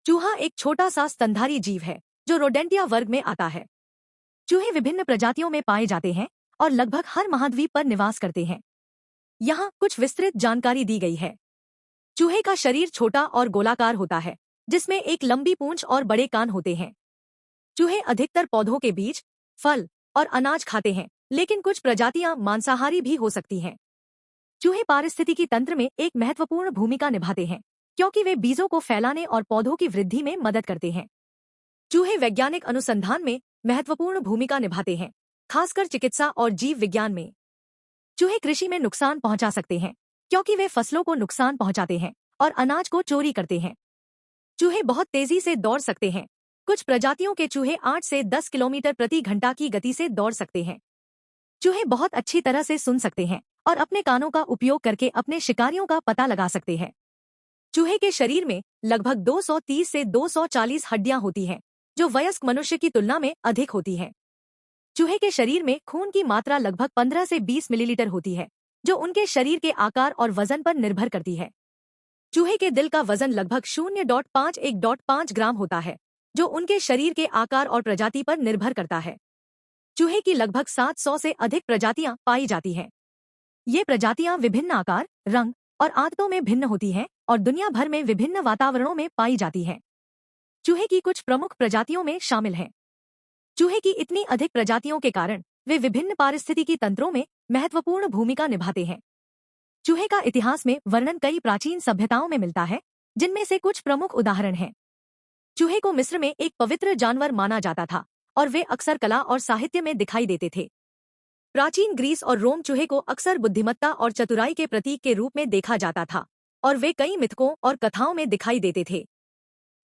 चूहा एक छोटा सा स्तनधारी जीव है जो रोडेंटिया वर्ग में आता है। चूहे विभिन्न प्रजातियों में पाए जाते हैं और लगभग हर महाद्वीप पर निवास करते हैं। यहाँ कुछ विस्तृत जानकारी दी गई है। चूहे का शरीर छोटा और गोलाकार होता है, जिसमें एक लंबी पूंछ और बड़े कान होते हैं। चूहे अधिकतर पौधों के बीज, फल और अनाज खाते हैं, लेकिन कुछ प्रजातियां मांसाहारी भी हो सकती हैं। चूहे पारिस्थितिकी तंत्र में एक महत्वपूर्ण भूमिका निभाते हैं, क्योंकि वे बीजों को फैलाने और पौधों की वृद्धि में मदद करते हैं। चूहे वैज्ञानिक अनुसंधान में महत्वपूर्ण भूमिका निभाते हैं, खासकर चिकित्सा और जीव विज्ञान में। चूहे कृषि में नुकसान पहुंचा सकते हैं, क्योंकि वे फसलों को नुकसान पहुंचाते हैं और अनाज को चोरी करते हैं। चूहे बहुत तेजी से दौड़ सकते हैं। कुछ प्रजातियों के चूहे 8 से 10 किलोमीटर प्रति घंटा की गति से दौड़ सकते हैं। चूहे बहुत अच्छी तरह से सुन सकते हैं और अपने कानों का उपयोग करके अपने शिकारियों का पता लगा सकते हैं। चूहे के शरीर में लगभग 230 से 240 हड्डियां होती हैं, जो वयस्क मनुष्य की तुलना में अधिक होती हैं। चूहे के शरीर में खून की मात्रा लगभग 15 से 20 मिलीलीटर होती है, जो उनके शरीर के आकार और वजन पर निर्भर करती है। चूहे के दिल का वजन लगभग 0.5 ग्राम होता है, जो उनके शरीर के आकार और प्रजाति पर निर्भर करता है। चूहे की लगभग 700 से अधिक प्रजातियां पाई जाती हैं। ये प्रजातियां विभिन्न आकार, रंग और आदतों में भिन्न होती हैं और दुनिया भर में विभिन्न वातावरणों में पाई जाती हैं। चूहे की कुछ प्रमुख प्रजातियों में शामिल हैं। चूहे की इतनी अधिक प्रजातियों के कारण वे विभिन्न पारिस्थितिकी तंत्रों में महत्वपूर्ण भूमिका निभाते हैं। चूहे का इतिहास में वर्णन कई प्राचीन सभ्यताओं में मिलता है, जिनमें से कुछ प्रमुख उदाहरण हैं। चूहे को मिस्र में एक पवित्र जानवर माना जाता था और वे अक्सर कला और साहित्य में दिखाई देते थे। प्राचीन ग्रीस और रोम चूहे को अक्सर बुद्धिमत्ता और चतुराई के प्रतीक के रूप में देखा जाता था और वे कई मिथकों और कथाओं में दिखाई देते थे।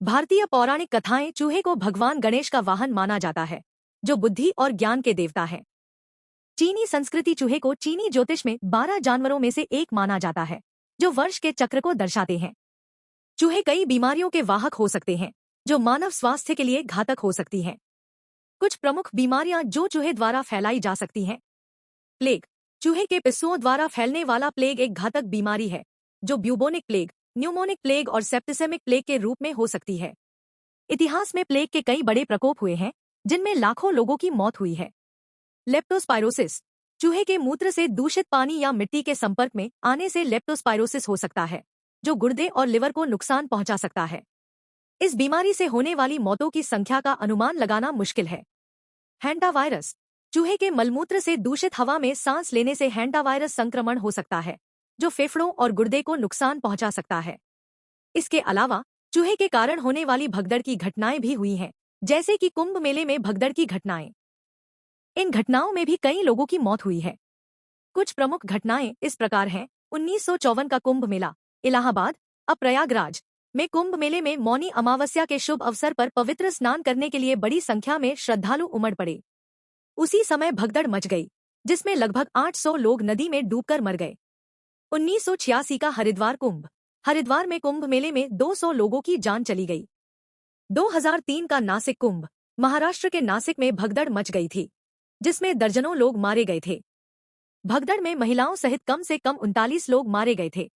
भारतीय पौराणिक कथाएं चूहे को भगवान गणेश का वाहन माना जाता है, जो बुद्धि और ज्ञान के देवता है। चीनी संस्कृति चूहे को चीनी ज्योतिष में 12 जानवरों में से एक माना जाता है, जो वर्ष के चक्र को दर्शाते हैं। चूहे कई बीमारियों के वाहक हो सकते हैं, जो मानव स्वास्थ्य के लिए घातक हो सकती हैं। कुछ प्रमुख बीमारियां जो चूहे द्वारा फैलाई जा सकती हैं। प्लेग। चूहे के पिस्सुओं द्वारा फैलने वाला प्लेग एक घातक बीमारी है, जो ब्यूबोनिक प्लेग, न्यूमोनिक प्लेग और सेप्टिसेमिक प्लेग के रूप में हो सकती है। इतिहास में प्लेग के कई बड़े प्रकोप हुए हैं, जिनमें लाखों लोगों की मौत हुई है। लेप्टोस्पायरोसिस। चूहे के मूत्र से दूषित पानी या मिट्टी के संपर्क में आने से लेप्टोस्पायरोसिस हो सकता है, जो गुर्दे और लिवर को नुकसान पहुंचा सकता है। इस बीमारी से होने वाली मौतों की संख्या का अनुमान लगाना मुश्किल है। हैंटावायरस। चूहे के मलमूत्र से दूषित हवा में सांस लेने से हैंटावायरस संक्रमण हो सकता है, जो फेफड़ों और गुर्दे को नुकसान पहुंचा सकता है। इसके अलावा चूहे के कारण होने वाली भगदड़ की घटनाएं भी हुई हैं, जैसे कि कुंभ मेले में भगदड़ की घटनाएं। इन घटनाओं में भी कई लोगों की मौत हुई है। कुछ प्रमुख घटनाएं इस प्रकार हैं। 1954 का कुंभ मेला, इलाहाबाद। अब प्रयागराज में कुंभ मेले में मौनी अमावस्या के शुभ अवसर पर पवित्र स्नान करने के लिए बड़ी संख्या में श्रद्धालु उमड़ पड़े। उसी समय भगदड़ मच गई, जिसमें लगभग 800 लोग नदी में डूबकर मर गए। 1986 का हरिद्वार कुंभ। हरिद्वार में कुंभ मेले में 200 लोगों की जान चली गई। 2003 का नासिक कुंभ। महाराष्ट्र के नासिक में भगदड़ मच गई थी, जिसमें दर्जनों लोग मारे गए थे। भगदड़ में महिलाओं सहित कम से कम 39 लोग मारे गए थे।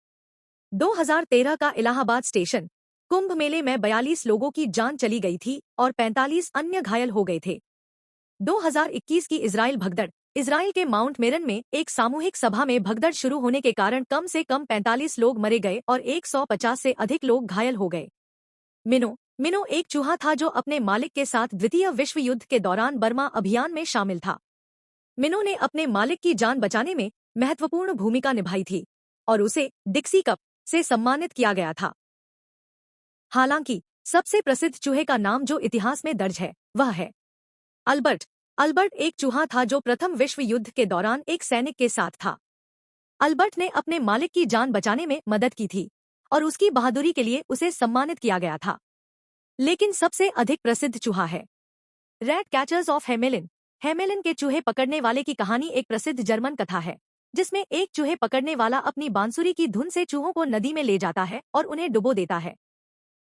2013 का इलाहाबाद स्टेशन कुंभ मेले में 42 लोगों की जान चली गई थी और 45 अन्य घायल हो गए थे। 2021 की इजराइल भगदड़। इजराइल के माउंट मेरन में एक सामूहिक सभा में भगदड़ शुरू होने के कारण कम से कम 45 लोग मरे गए और 150 से अधिक लोग घायल हो गए। मिनो एक चूहा था जो अपने मालिक के साथ द्वितीय विश्व युद्ध के दौरान बर्मा अभियान में शामिल था। मिनो ने अपने मालिक की जान बचाने में महत्वपूर्ण भूमिका निभाई थी और उसे डिक्सी कप से सम्मानित किया गया था। हालांकि सबसे प्रसिद्ध चूहे का नाम जो इतिहास में दर्ज है, वह है अल्बर्ट। अल्बर्ट एक चूहा था जो प्रथम विश्व युद्ध के दौरान एक सैनिक के साथ था। अल्बर्ट ने अपने मालिक की जान बचाने में मदद की थी और उसकी बहादुरी के लिए उसे सम्मानित किया गया था। लेकिन सबसे अधिक प्रसिद्ध चूहा है रैट कैचर्स ऑफ हेमेलिन। हेमेलिन के चूहे पकड़ने वाले की कहानी एक प्रसिद्ध जर्मन कथा है, जिसमें एक चूहे पकड़ने वाला अपनी बांसुरी की धुन से चूहों को नदी में ले जाता है और उन्हें डुबो देता है।